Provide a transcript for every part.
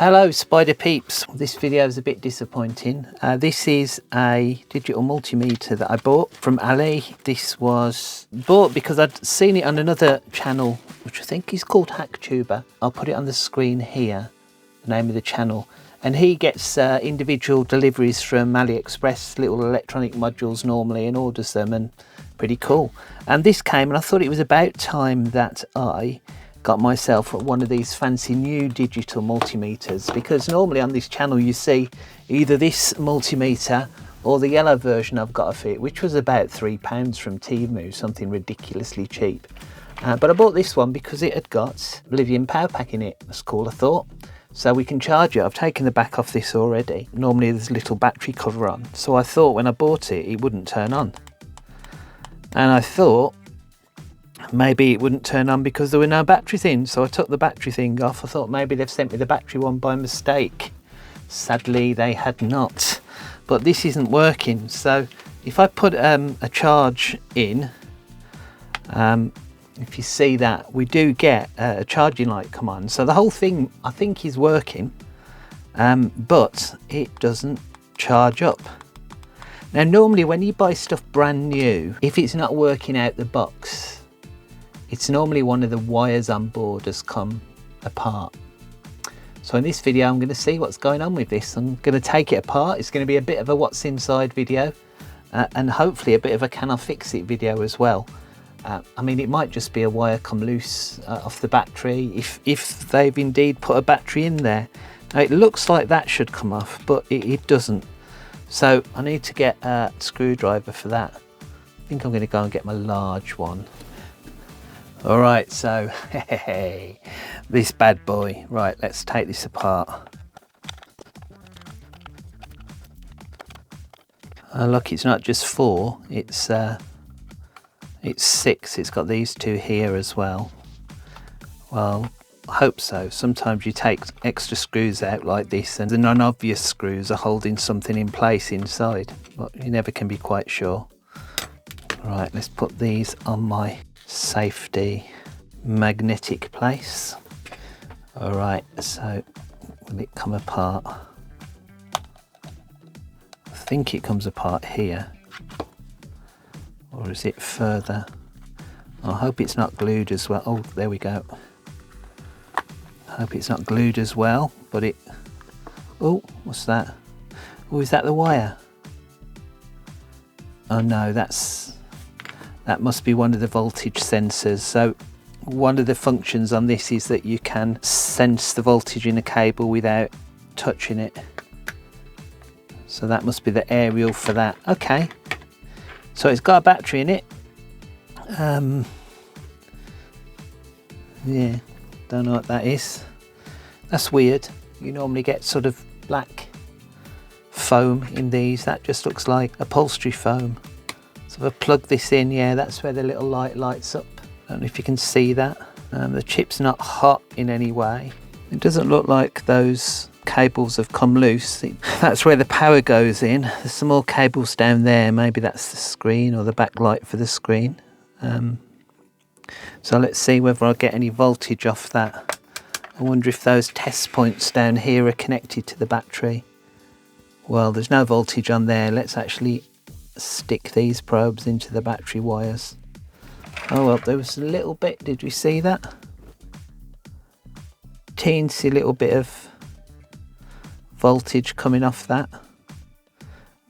Hello Spider Peeps, this video is a bit disappointing. This is a digital multimeter that I bought from Ali. This was bought because I'd seen it on another channel, which I think is called HackTuber. I'll put it on the screen here, the name of the channel. And he gets individual deliveries from AliExpress, little electronic modules normally, and orders them, and pretty cool. And this came and I thought it was about time that I got myself one of these fancy new digital multimeters, because normally on this channel you see either this multimeter or the yellow version I've got of it, which was about £3 from Temu, something ridiculously cheap. But I bought this one because it had got lithium power pack in it. That's cool, I thought. So we can charge it. I've taken the back off this already. Normally there's a little battery cover on. So I thought when I bought it, it wouldn't turn on. And I thought maybe it wouldn't turn on because there were no batteries in. So I took the battery thing off. I thought maybe they've sent me the battery one by mistake. Sadly, they had not. But this isn't working. So if I put a charge in, if you see that, we do get a charging light come on. So the whole thing, I think, is working, but it doesn't charge up. Now, normally when you buy stuff brand new, if it's not working out the box, it's normally one of the wires on board has come apart. So in this video, I'm going to see what's going on with this. I'm going to take it apart. It's going to be a bit of a what's inside video, and hopefully a bit of a can I fix it video as well. I mean, it might just be a wire come loose off the battery, if they've indeed put a battery in there. Now, it looks like that should come off, but it doesn't. So I need to get a screwdriver for that. I think I'm going to go and get my large one. All right, so hey, this bad boy. Right, let's take this apart. Look, it's not just 4, it's 6. It's got these 2 here as well. Well, I hope so. Sometimes you take extra screws out like this and the non-obvious screws are holding something in place inside, but you never can be quite sure. Right, let's put these on my safety magnetic place. All right, so will it come apart? I think it comes apart here. Or is it further? I hope it's not glued as well. Oh, there we go. I hope it's not glued as well, but it... Oh, what's that? Oh, is that the wire? Oh no, that must be one of the voltage sensors. So one of the functions on this is that you can sense the voltage in a cable without touching it. So that must be the aerial for that. Okay. So it's got a battery in it. Yeah, don't know what that is. That's weird. You normally get sort of black foam in these. That just looks like upholstery foam. So if I plug this in, yeah, that's where the little light lights up. I don't know if you can see that. The chip's not hot in any way. It doesn't look like those cables have come loose. That's where the power goes in. There's some more cables down there. Maybe that's the screen or the backlight for the screen. So let's see whether I get any voltage off that. I wonder if those test points down here are connected to the battery. Well, there's no voltage on there. Let's actually stick these probes into the battery wires. Oh well, there was a little bit. Did we see that? Teensy little bit of voltage coming off that,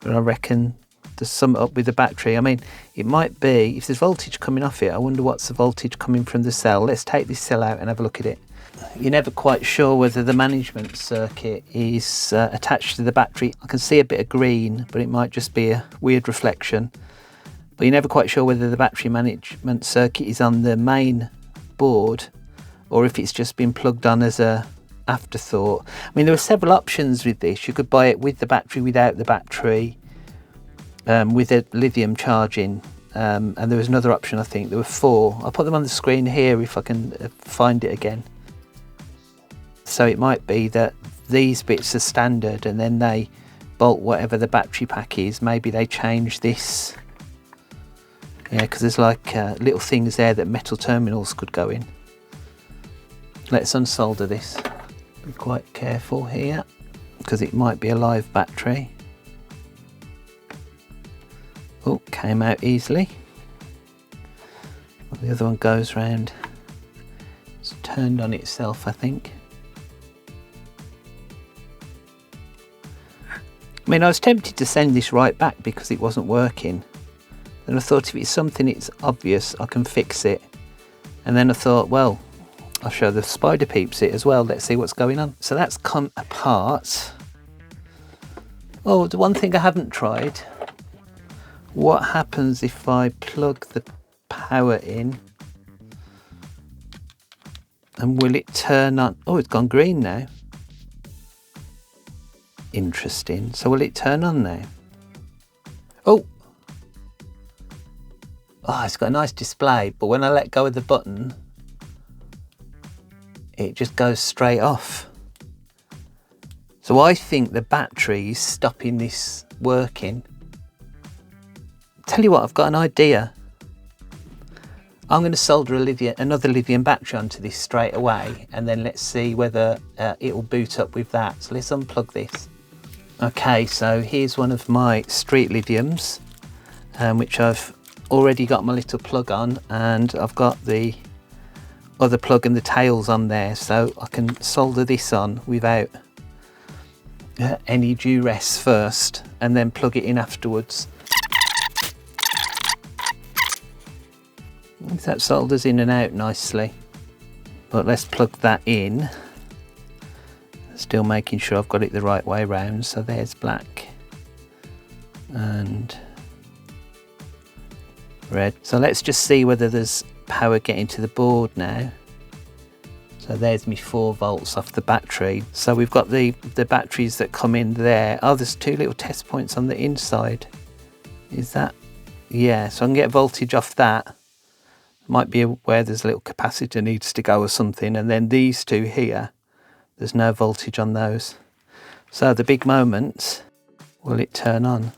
but I reckon there's something up with the battery. I mean, it might be, if there's voltage coming off it, I wonder what's the voltage coming from the cell. Let's take this cell out and have a look at it. You're never quite sure whether the management circuit is attached to the battery. I can see a bit of green, but it might just be a weird reflection. But you're never quite sure whether the battery management circuit is on the main board or if it's just been plugged on as a afterthought. I mean, there were several options with this. You could buy it with the battery, without the battery, with a lithium charging, and there was another option. I think there were 4. I'll put them on the screen here if I can find it again. So it might be that these bits are standard and then they bolt whatever the battery pack is. Maybe they change this, yeah, because there's like little things there that metal terminals could go in. Let's unsolder this. Be quite careful here because it might be a live battery. Oh, came out easily. Well, the other one goes round. It's turned on itself, I think. I mean, I was tempted to send this right back because it wasn't working. Then I thought if it's something it's obvious, I can fix it. And then I thought, well, I'll show the spider peeps it as well. Let's see what's going on. So that's come apart. Oh, the one thing I haven't tried. What happens if I plug the power in? And will it turn on? Oh, it's gone green now. Interesting. So will it turn on now? Oh! Oh, it's got a nice display, but when I let go of the button, it just goes straight off. So I think the battery is stopping this working. Tell you what, I've got an idea. I'm going to solder another lithium battery onto this straight away, and then let's see whether it will boot up with that. So let's unplug this. Okay, so here's one of my street lithiums, which I've already got my little plug on, and I've got the other plug and the tails on there, so I can solder this on without any duress first, and then plug it in afterwards. That solders in and out nicely, but let's plug that in. Still making sure I've got it the right way round. So there's black and red. So let's just see whether there's power getting to the board now. So there's me 4 volts off the battery. So we've got the batteries that come in there. Oh, there's 2 little test points on the inside. Is that? Yeah, so I can get voltage off that. Might be where there's a little capacitor needs to go or something. And then these 2 here, there's no voltage on those. So the big moment, will it turn on?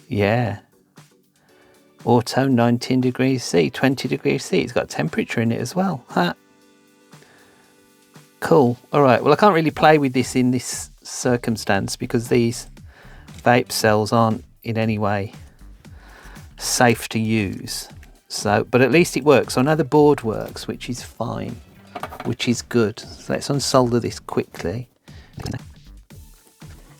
Yeah. Auto 19 degrees C, 20 degrees C. It's got temperature in it as well. Huh? Cool. All right. Well, I can't really play with this in this circumstance because these vape cells aren't in any way safe to use. So, but at least it works. I know the board works, which is fine, which is good. So let's unsolder this quickly.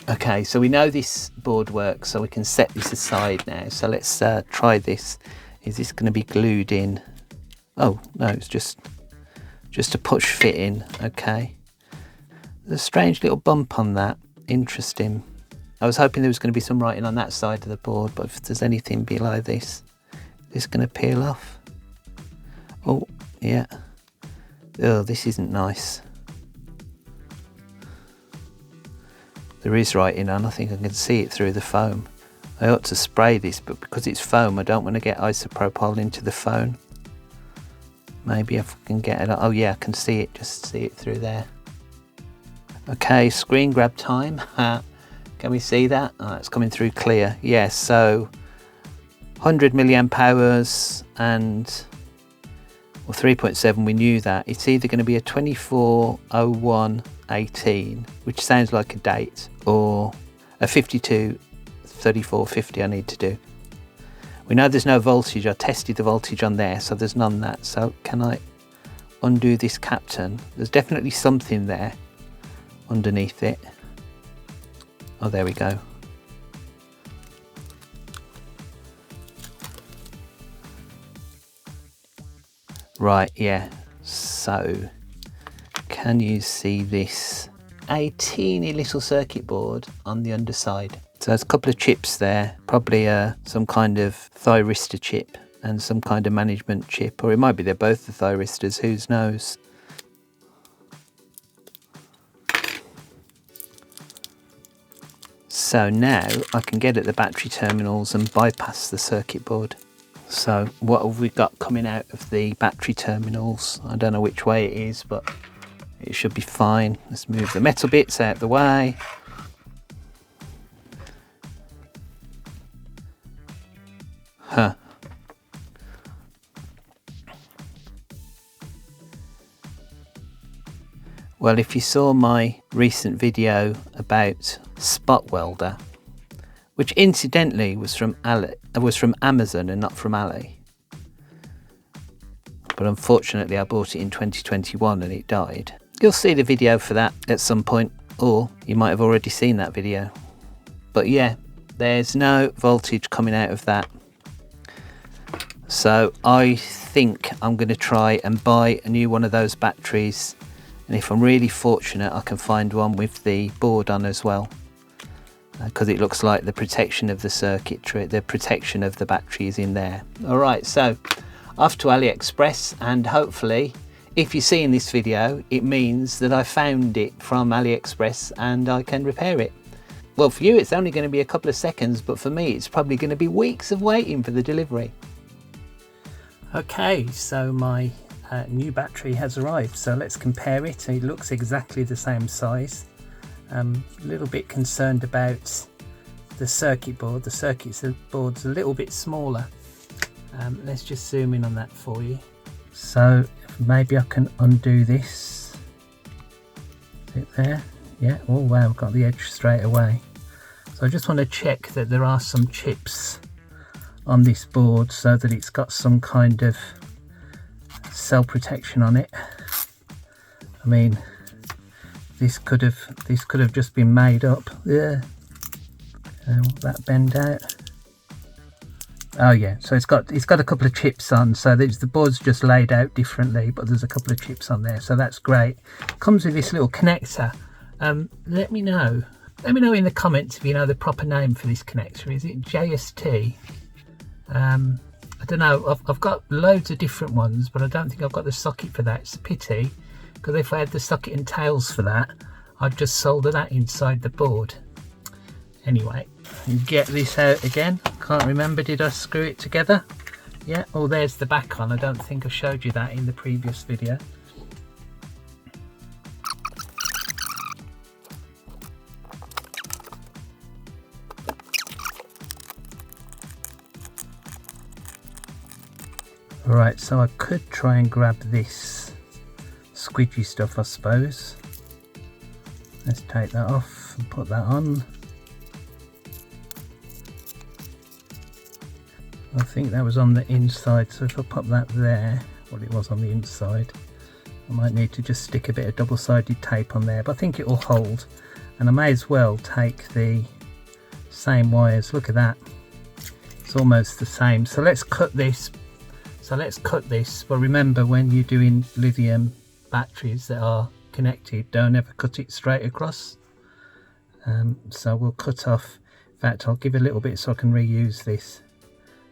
Okay, so we know this board works, so we can set this aside now. So let's try this. Is this going to be glued in? Oh, no, it's just a push fit in. Okay. There's a strange little bump on that. Interesting. I was hoping there was going to be some writing on that side of the board, but if there's anything below this, is this going to peel off? Oh, yeah. Oh, this isn't nice. There is writing on. I think I can see it through the foam. I ought to spray this, but because it's foam, I don't want to get isopropyl into the phone. Maybe if I can get it. Oh yeah, I can see it. Just see it through there. Okay, screen grab time. Can we see that? Oh, it's coming through clear. Yes, so 100 milliamp hours and 3.7, we knew that. It's either going to be a 240118, which sounds like a date, or a 523450 I need to do. We know there's no voltage. I tested the voltage on there, so there's none that. So can I undo this captain? There's definitely something there underneath it. Oh, there we go. Right, yeah. So, can you see this? A teeny little circuit board on the underside. So there's a couple of chips there, probably some kind of thyristor chip and some kind of management chip, or it might be they're both the thyristors, who knows. So now I can get at the battery terminals and bypass the circuit board. So what have we got coming out of the battery terminals? I don't know which way it is, but it should be fine. Let's move the metal bits out of the way. Well, if you saw my recent video about spot welder, which incidentally was from Amazon and not from Ali, but unfortunately I bought it in 2021 and it died. You'll see the video for that at some point, or you might have already seen that video. But yeah, there's no voltage coming out of that. So I think I'm going to try and buy a new one of those batteries, and if I'm really fortunate I can find one with the board on as well, because it looks like the protection of the circuitry, the protection of the battery is in there. Alright, so off to AliExpress, and hopefully if you see in this video it means that I found it from AliExpress and I can repair it. Well, for you it's only going to be a couple of seconds, but for me it's probably going to be weeks of waiting for the delivery. Okay, so my new battery has arrived, so let's compare it. It looks exactly the same size. A little bit concerned about the circuit board. The circuit board's a little bit smaller. Let's just zoom in on that for you. So maybe I can undo this. Is it there? Yeah, oh wow, got the edge straight away. So I just want to check that there are some chips on this board so that it's got some kind of cell protection on it. I mean, this could have just been made up. Yeah. Will that bend out? Oh yeah, so it's got a couple of chips on, so the board's just laid out differently, but there's a couple of chips on there, so that's great. Comes with this little connector. Let me know in the comments if you know the proper name for this connector. Is it JST? I don't know, I've got loads of different ones, but I don't think I've got the socket for that. It's a pity, because if I had the socket and tails for that, I'd just solder that inside the board. Anyway, get this out again. Can't remember, did I screw it together? Yeah, oh there's the back on. I don't think I showed you that in the previous video. Right, so I could try and grab this squidgy stuff, I suppose. Let's take that off and put that on. I think that was on the inside, so if I pop that there, well, it was on the inside, I might need to just stick a bit of double-sided tape on there, but I think it will hold. And I may as well take the same wires. Look at that, it's almost the same. So let's cut this. But remember, when you're doing lithium batteries that are connected, don't ever cut it straight across. So we'll cut off, in fact I'll give a little bit so I can reuse this.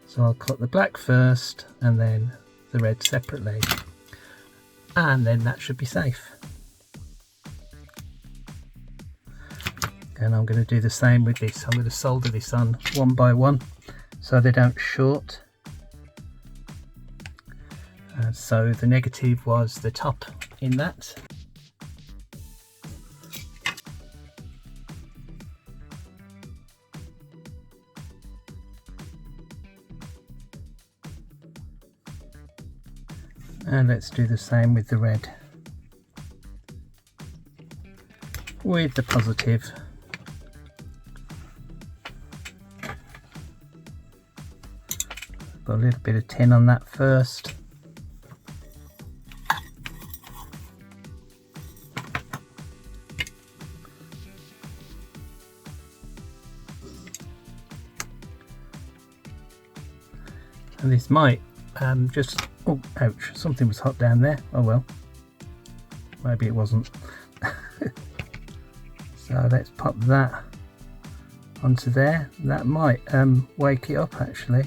So I'll cut the black first and then the red separately, and then that should be safe. And I'm going to do the same with this. I'm going to solder this on one by one so they don't short. So the negative was the top in that. And let's do the same with the red. With the positive. Got a little bit of tin on that first. And this might just, oh ouch, something was hot down there. Oh well, maybe it wasn't. So let's pop that onto there. That might wake it up actually.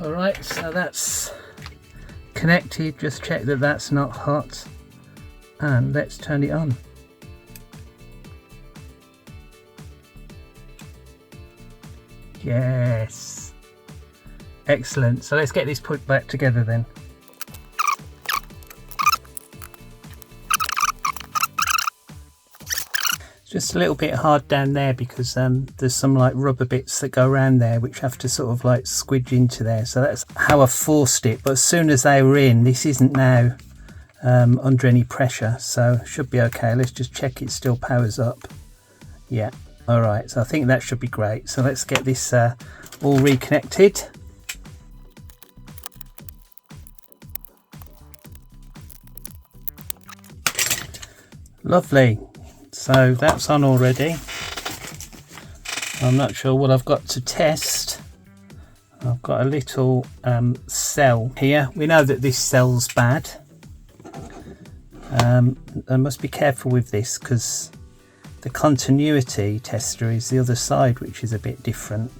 Alright, so that's connected. Just check that that's not hot, and let's turn it on. Yes, excellent. So let's get this put back together then. Let's just a little bit hard down there because there's some like rubber bits that go around there which have to sort of like squidge into there, so that's how I forced it. But as soon as they were in, this isn't now under any pressure, so should be okay. Let's just check it still powers up. Yeah, all right, so I think that should be great. So let's get this all reconnected. Lovely, so that's on already. I'm not sure what I've got to test. I've got a little cell here. We know that this cell's bad. I must be careful with this because the continuity tester is the other side, which is a bit different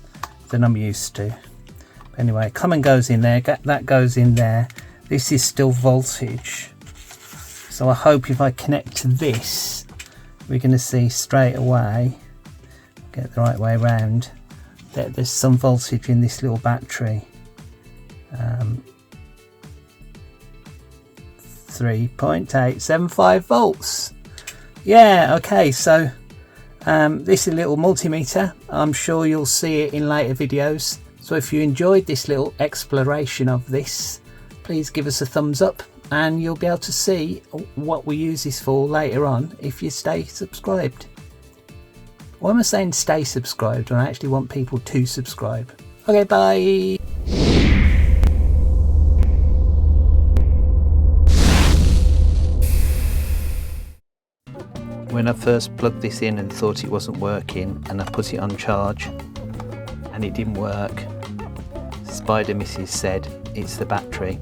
than I'm used to. Anyway, common goes in there, that goes in there. This is still voltage. So I hope if I connect to this, we're going to see straight away, get the right way around, that there's some voltage in this little battery. 3.875 volts. Yeah, okay, so this is a little multimeter. I'm sure you'll see it in later videos. So if you enjoyed this little exploration of this, please give us a thumbs up and you'll be able to see what we use this for later on if you stay subscribed. Why am I saying stay subscribed when I actually want people to subscribe? Okay, bye. When I first plugged this in and thought it wasn't working, and I put it on charge and it didn't work, Spider Mrs said it's the battery.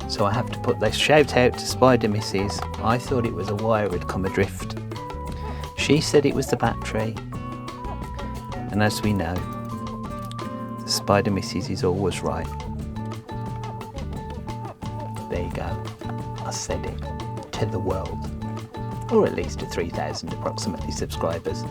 So I have to put this shout out to Spider Mrs. I thought it was a wire had come adrift. She said it was the battery, and as we know, Spider Mrs. is always right. There you go, I said it to the world, or at least to 3,000 approximately subscribers.